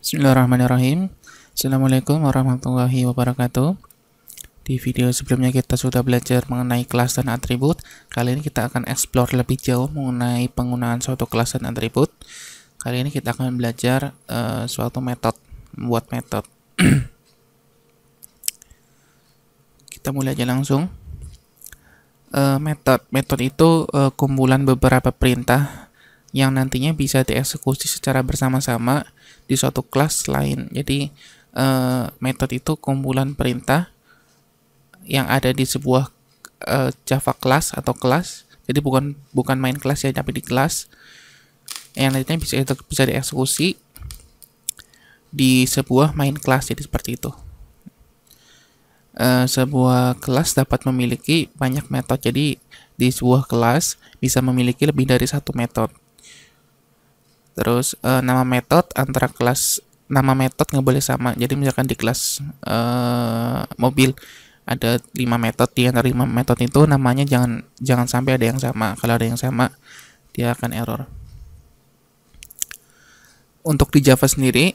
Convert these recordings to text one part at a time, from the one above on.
Bismillahirrahmanirrahim. Assalamualaikum warahmatullahi wabarakatuh. Di video sebelumnya kita sudah belajar mengenai kelas dan atribut. Kali ini kita akan explore lebih jauh mengenai penggunaan suatu kelas dan atribut. Kali ini kita akan belajar suatu metode, membuat metode. Kita mulai aja langsung. Metode itu kumpulan beberapa perintah yang nantinya bisa dieksekusi secara bersama-sama di suatu kelas lain. Jadi metode itu kumpulan perintah yang ada di sebuah Java class atau kelas. Jadi bukan main kelas ya, tapi di kelas yang nantinya bisa dieksekusi di sebuah main kelas. Jadi seperti itu. Sebuah kelas dapat memiliki banyak metode. Jadi di sebuah kelas bisa memiliki lebih dari satu metode. Terus nama metode antara kelas, nama metode nggak boleh sama. Jadi misalkan di kelas mobil ada 5 metode, di antara 5 metode itu namanya jangan sampai ada yang sama. Kalau ada yang sama dia akan error. Untuk di Java sendiri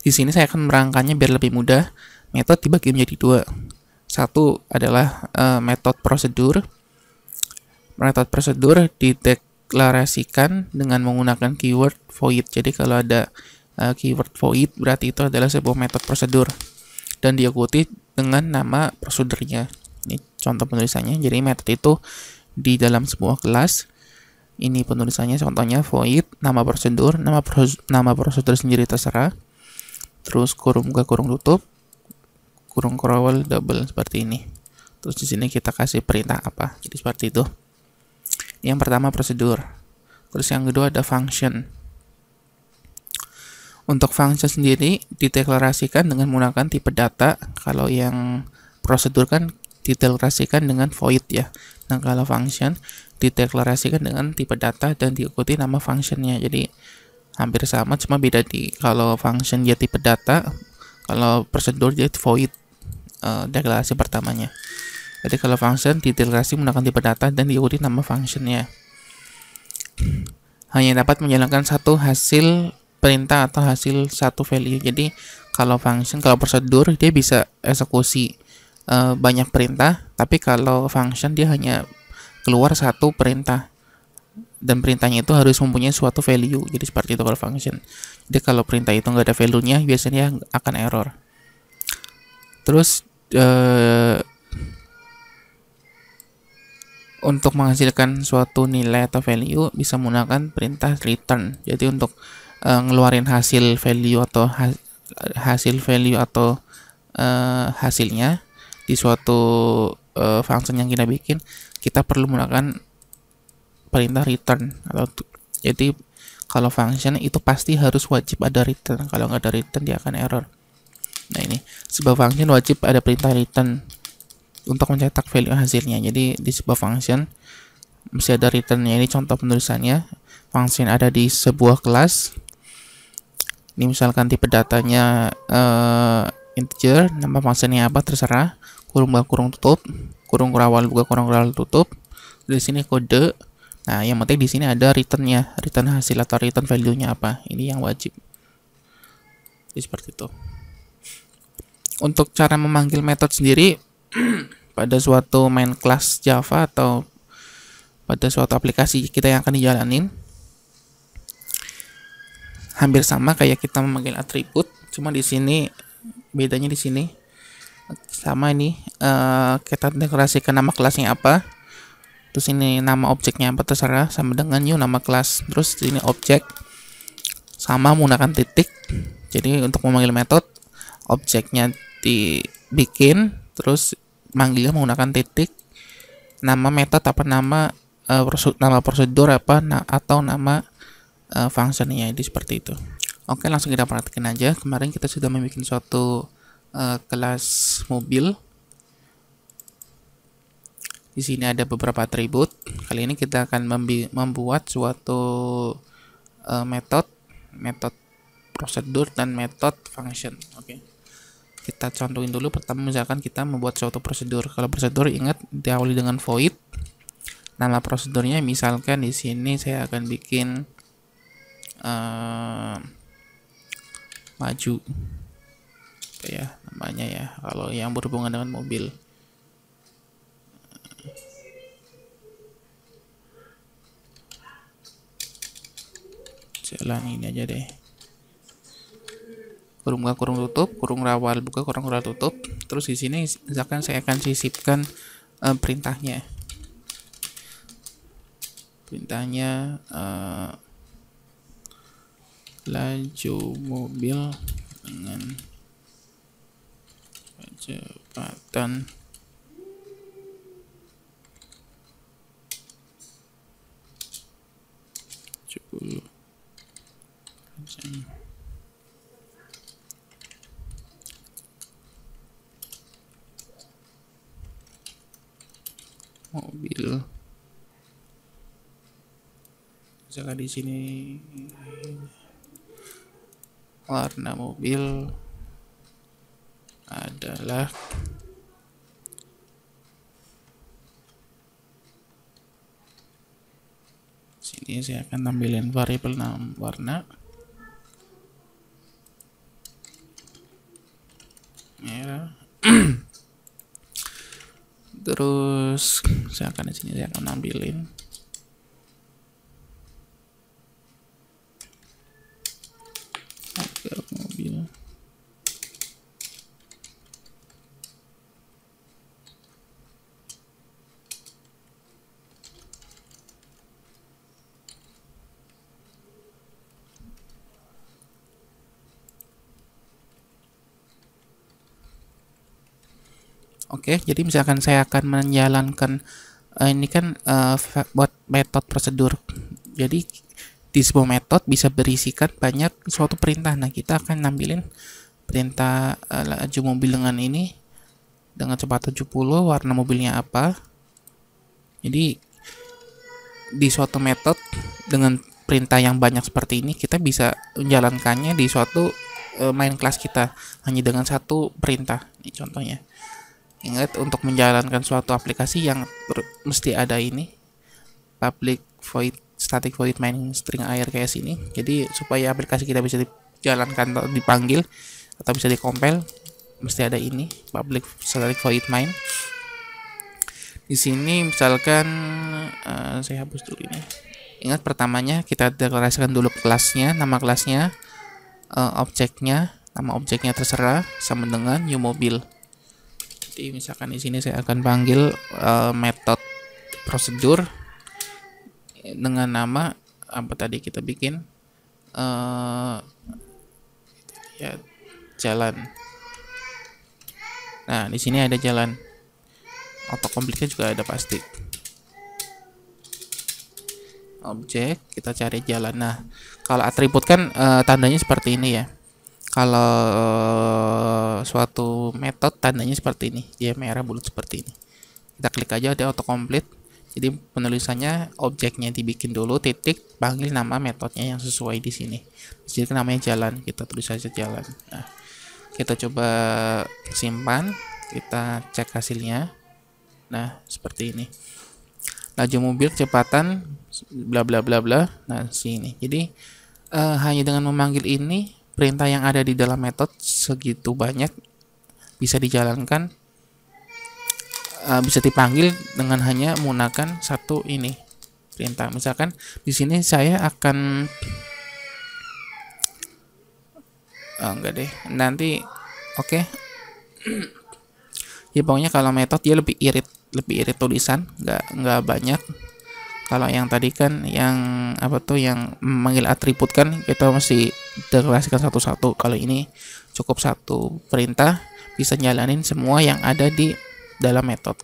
di sini saya akan merangkanya biar lebih mudah. Metode dibagi menjadi dua. Satu adalah metode prosedur. Metode prosedur dideklarasikan dengan menggunakan keyword void. Jadi kalau ada keyword void berarti itu adalah sebuah metode prosedur dan diikuti dengan nama prosedurnya. Ini contoh penulisannya. Jadi metode itu di dalam sebuah kelas. Ini penulisannya, contohnya void nama prosedur, nama prosedur sendiri terserah. Terus kurung buka kurung tutup, kurung crawl double seperti ini. Terus di sini kita kasih perintah apa. Jadi seperti itu. Yang pertama prosedur. Terus yang kedua ada function. Untuk function sendiri dideklarasikan dengan menggunakan tipe data. Kalau yang prosedur kan dideklarasikan dengan void ya. Nah kalau function dideklarasikan dengan tipe data dan diikuti nama functionnya. Jadi hampir sama, cuma beda di kalau function dia tipe data, kalau prosedur dia void deklarasi pertamanya. Jadi kalau function dideklarasi menggunakan tipe data dan diikuti nama functionnya. Hanya dapat menjalankan satu hasil perintah atau hasil satu value. Jadi kalau function, kalau prosedur dia bisa eksekusi banyak perintah, tapi kalau function dia hanya keluar satu perintah dan perintahnya itu harus mempunyai suatu value. Jadi seperti itu kalau function. Jadi kalau perintah itu nggak ada value-nya biasanya akan error. Terus untuk menghasilkan suatu nilai atau value bisa menggunakan perintah return. Jadi untuk ngeluarin hasil value atau hasilnya di suatu function yang kita bikin, kita perlu menggunakan perintah return. Jadi kalau function itu pasti harus wajib ada return. Kalau nggak ada return dia akan error. Nah ini sebuah function wajib ada perintah return untuk mencetak value hasilnya. Jadi di sebuah function mesti ada returnnya. Ini contoh penulisannya. Function ada di sebuah kelas. Ini misalkan tipe datanya integer, nama functionnya apa terserah. Kurung buka kurung tutup, kurung crawl buka kurung crawl tutup. Di sini kode. Nah yang penting di sini ada returnnya, return hasil atau return value-nya apa. Ini yang wajib. Jadi seperti itu. Untuk cara memanggil metode sendiri pada suatu main kelas Java atau pada suatu aplikasi kita yang akan dijalanin hampir sama kayak kita memanggil atribut, cuma di sini bedanya di sini sama ini kita deklarasikan nama kelasnya apa, terus ini nama objeknya apa terserah sama dengan new nama kelas, terus ini objek sama menggunakan titik. Jadi untuk memanggil metode objeknya dibikin terus manggilnya menggunakan titik, nama metode apa, nama prosedur apa atau nama functionnya. Jadi seperti itu. Oke, langsung kita praktekin aja. Kemarin kita sudah membuat suatu kelas mobil. Di sini ada beberapa atribut. Kali ini kita akan membuat suatu metode prosedur dan metode function. Oke. Kita contohin dulu. Pertama misalkan kita membuat suatu prosedur. Kalau prosedur ingat diawali dengan void. Nama prosedurnya misalkan di sini saya akan bikin maju. Apa ya namanya ya kalau yang berhubungan dengan mobil. Jalan ini aja deh. Kurung buka, kurung tutup, kurung rawal buka, kurung rawal tutup. Terus di sini misalkan saya akan sisipkan perintahnya. Perintahnya laju mobil dengan kecepatan 10 mobil. Misalkan di sini warna mobil adalah sini saya akan tampilin variabel warna merah. Terus saya akan di sini saya akan nampilin harga mobil. Oke, jadi misalkan saya akan menjalankan ini kan buat metode prosedur. Jadi di sebuah metode bisa berisikan banyak suatu perintah. Nah, kita akan nampilin perintah laju mobil dengan ini dengan cepat 70, warna mobilnya apa. Jadi di suatu metode dengan perintah yang banyak seperti ini kita bisa menjalankannya di suatu main class kita hanya dengan satu perintah. Ini contohnya. Ingat untuk menjalankan suatu aplikasi yang mesti ada ini public void static void main string air kayak sini. Jadi supaya aplikasi kita bisa dijalankan atau dipanggil atau bisa dikompil mesti ada ini public static void main. Di sini misalkan saya hapus dulu ini. Ingat pertamanya kita deklarasikan dulu kelasnya, nama kelasnya, objeknya, nama objeknya terserah sama dengan new mobile. Jadi misalkan di sini saya akan panggil metode prosedur dengan nama apa tadi kita bikin ya jalan. Nah di sini ada jalan, autocomplete-nya juga ada pasti. Objek kita cari jalan. Nah kalau atribut kan tandanya seperti ini ya. Kalau suatu metode tandanya seperti ini, dia merah bulat seperti ini. Kita klik aja ada autocomplete. Jadi penulisannya objeknya dibikin dulu titik panggil nama metodenya yang sesuai di sini. Jadi namanya jalan, kita tulis saja jalan. Nah, kita coba simpan, kita cek hasilnya. Nah, seperti ini. Laju mobil kecepatan bla bla bla bla. Nah, sini. Jadi hanya dengan memanggil ini perintah yang ada di dalam metode segitu banyak bisa dijalankan, bisa dipanggil dengan hanya menggunakan satu ini perintah. Misalkan di sini saya akan enggak deh nanti oke. Ya pokoknya kalau metode dia lebih irit tulisan, nggak banyak. Kalau yang tadi kan yang apa tuh yang memanggil atribut kan kita mesti deklarasikan satu-satu. Kalau ini cukup satu perintah bisa jalanin semua yang ada di dalam metode.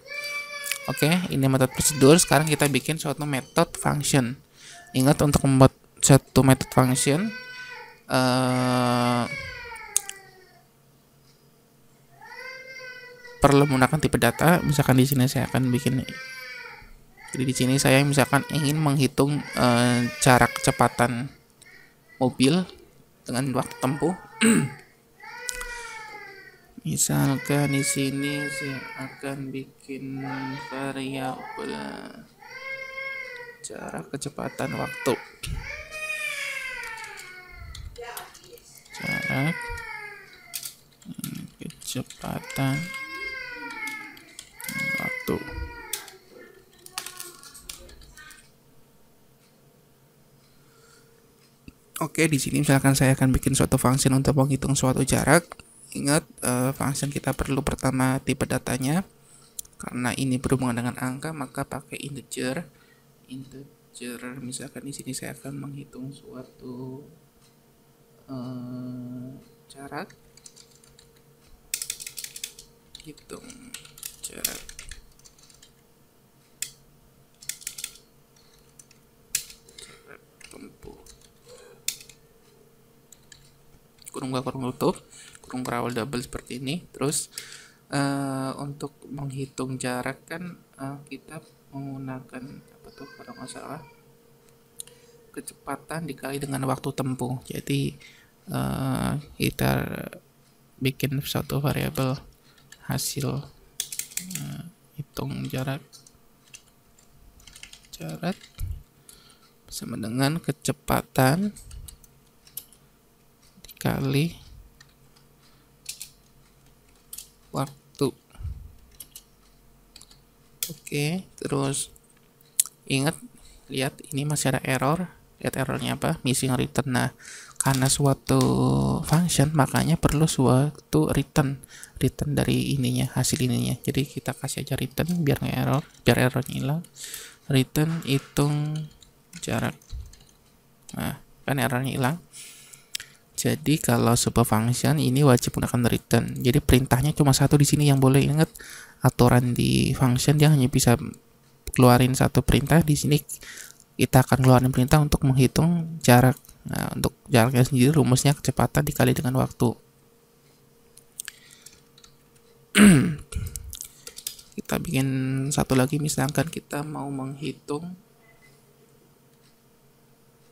Oke, ini metode prosedur. Sekarang kita bikin suatu metode function. Ingat untuk membuat suatu metode function perlu menggunakan tipe data. Misalkan di sini saya akan bikin. Jadi di sini saya misalkan ingin menghitung jarak kecepatan mobil dengan waktu tempuh. Misalkan di sini saya akan bikin variabel jarak kecepatan waktu. Jarak jarak, kecepatan, waktu. Oke, di sini misalkan saya akan bikin suatu function untuk menghitung suatu jarak. Ingat, function kita perlu pertama tipe datanya. Karena ini berhubungan dengan angka, maka pakai integer. Misalkan di sini saya akan menghitung suatu jarak. Hitung jarak tempuh. Kurung buka, kurung tutup, kurung berawal double seperti ini. Terus untuk menghitung jarak kan kita menggunakan apa tuh kalau nggak salah, kecepatan dikali dengan waktu tempuh. Jadi kita bikin suatu variabel hasil hitung jarak sama dengan kecepatan dikali waktu. Oke, terus ingat, lihat ini masih ada error. Lihat errornya apa? Missing return. Nah, karena suatu function makanya perlu suatu return dari ininya, hasil ininya. Jadi kita kasih aja return biar nggak error, biar errornya hilang. Return hitung jarak. Nah, kan errornya hilang. Jadi kalau sebuah function ini wajib menggunakan return. Jadi perintahnya cuma satu di sini yang boleh. Ingat, aturan di function dia hanya bisa keluarin satu perintah. Di sini kita akan keluarin perintah untuk menghitung jarak. Nah, untuk jaraknya sendiri rumusnya kecepatan dikali dengan waktu. Kita bikin satu lagi, misalkan kita mau menghitung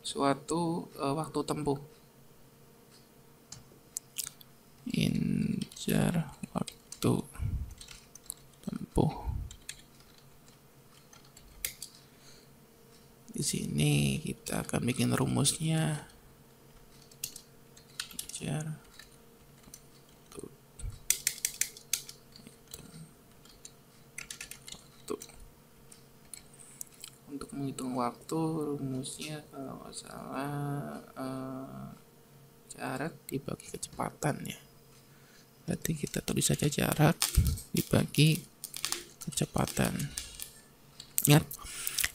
suatu waktu tempuh. Integer waktu tempuh. Di sini kita akan bikin rumusnya. Integer waktu. Untuk menghitung waktu rumusnya kalau nggak salah jarak dibagi kecepatan ya. Berarti kita tulis saja jarak dibagi kecepatan. Ingat,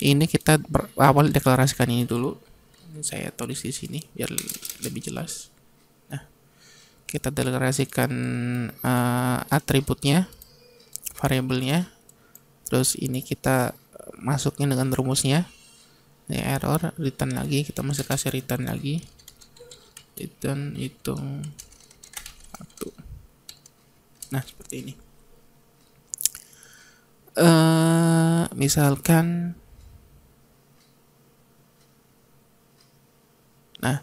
ini kita awal deklarasikan ini dulu. Ini saya tulis di sini biar lebih jelas. Nah, kita deklarasikan atributnya, variabelnya. Terus ini kita masukin dengan rumusnya. Ini error, return lagi, kita masih kasih return lagi. Return hitung waktu. Nah, seperti ini. Misalkan, nah,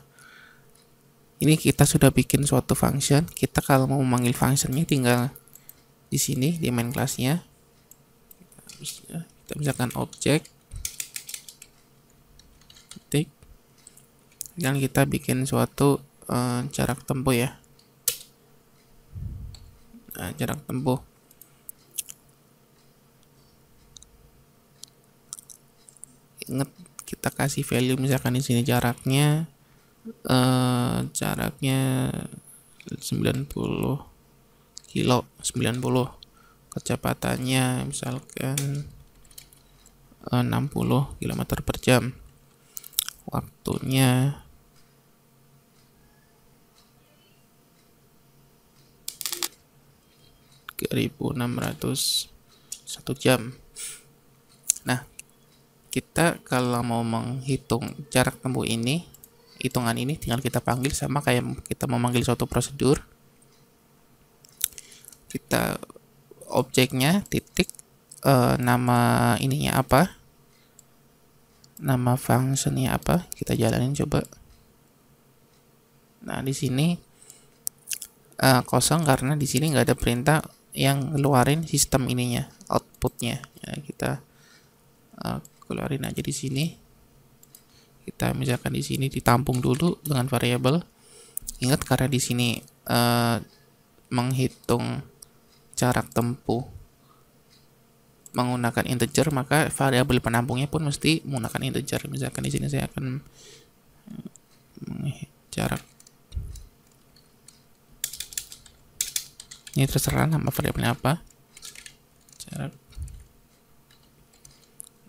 ini kita sudah bikin suatu function. Kita kalau mau memanggil functionnya tinggal di sini di main classnya. Kita misalkan objek ketik, dan kita bikin suatu jarak tempuh ya. Nah, jarak tempuh. Ingat, kita kasih value misalkan di sini jaraknya 90 kilo, 90. Kecepatannya misalkan 60 km per jam. Waktunya 3.600 jam. Nah, kita kalau mau menghitung jarak tempuh ini, hitungan ini tinggal kita panggil sama kayak kita memanggil suatu prosedur. Kita objeknya titik nama ininya apa, nama functionnya apa, kita jalanin coba. Nah, di sini kosong karena di sini nggak ada perintah yang ngeluarin sistem ininya, outputnya. Ya, kita keluarin aja di sini. Kita misalkan di sini ditampung dulu dengan variabel Ingat karena di sini menghitung jarak tempuh menggunakan integer, maka variabel penampungnya pun mesti menggunakan integer. Misalkan di sini saya akan jarak, ini terserah nama variabelnya apa, jarak.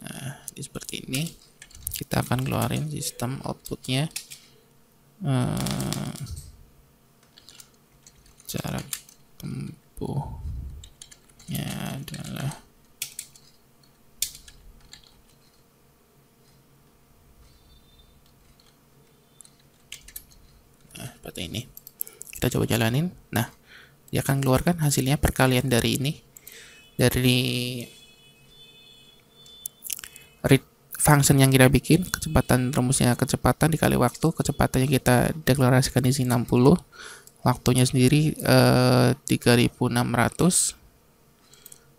Nah, seperti ini kita akan keluarin sistem outputnya, jarak tempuhnya adalah seperti ini. Kita coba jalanin. Nah, dia akan keluarkan hasilnya perkalian dari ini, dari read function yang kita bikin, kecepatan, rumusnya kecepatan dikali waktu, kecepatannya kita deklarasikan di sini 60, waktunya sendiri 3600.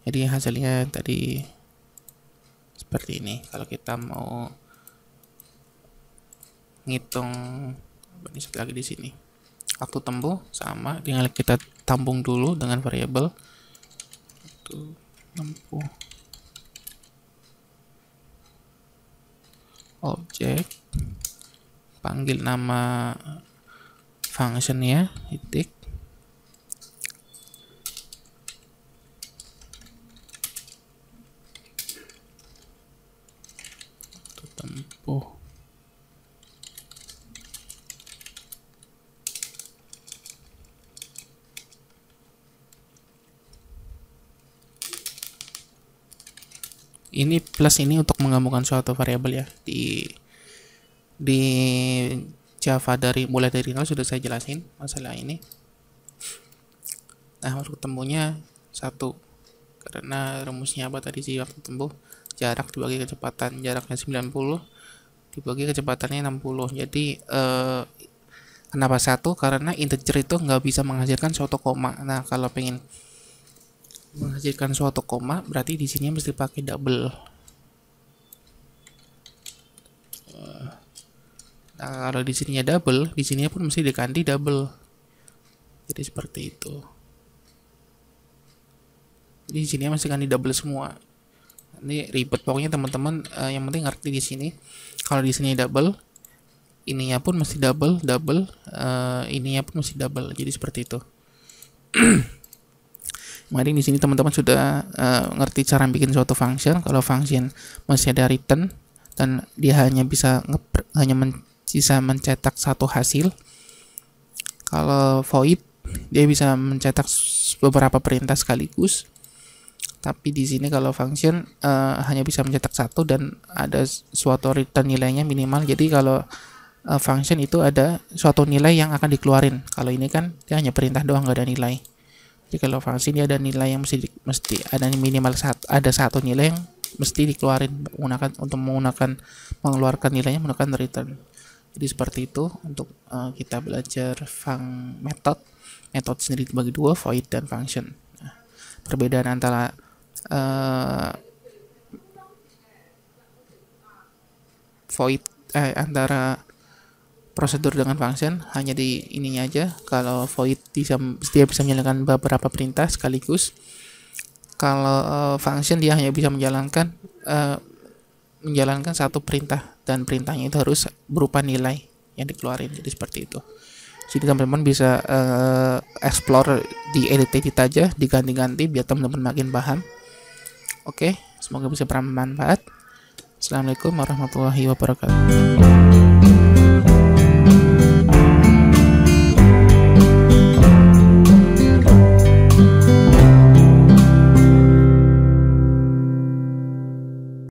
Jadi hasilnya tadi seperti ini. Kalau kita mau ngitung ini lagi di sini, waktu tempuh sama, tinggal kita tampung dulu dengan variabel waktu tempuh objek, panggil nama functionnya titik, waktu tempuh ini plus ini untuk menggabungkan suatu variabel ya. Di Java mulai dari nol sudah saya jelasin masalah ini. Nah, waktu tempuhnya 1, karena rumusnya apa tadi sih, waktu tempuh jarak dibagi kecepatan, jaraknya 90 dibagi kecepatannya 60. Jadi kenapa 1? Karena integer itu nggak bisa menghasilkan suatu koma. Nah, kalau pengen menghasilkan suatu koma berarti di sini mesti pakai double. Nah, kalau di sininya double, di sini pun mesti diganti double. Jadi seperti itu. Jadi di sini mesti ganti double semua. Ini ribet pokoknya teman-teman, yang penting ngerti di sini. Kalau di sini double, ininya pun mesti double, ininya pun mesti double. Jadi seperti itu. Mari di sini teman-teman sudah ngerti cara bikin suatu function. Kalau function masih ada return dan dia hanya bisa mencetak satu hasil. Kalau void dia bisa mencetak beberapa perintah sekaligus. Tapi di sini kalau function hanya bisa mencetak satu dan ada suatu return nilainya minimal. Jadi kalau function itu ada suatu nilai yang akan dikeluarin. Kalau ini kan dia hanya perintah doang, nggak ada nilai. Jadi kalau function ini ada nilai yang mesti ada minimal ada satu nilai yang mesti dikeluarin untuk mengeluarkan nilainya menggunakan return. Jadi seperti itu untuk kita belajar metode sendiri dibagi dua, void dan function. Nah, perbedaan antara antara prosedur dengan function hanya di ininya aja. Kalau void dia bisa menjalankan beberapa perintah sekaligus. Kalau function dia hanya bisa menjalankan satu perintah dan perintahnya itu harus berupa nilai yang dikeluarin. Jadi seperti itu. Jadi teman-teman bisa explore di edit aja, diganti-ganti biar teman-teman makin paham. Oke, semoga bisa bermanfaat. Assalamualaikum warahmatullahi wabarakatuh.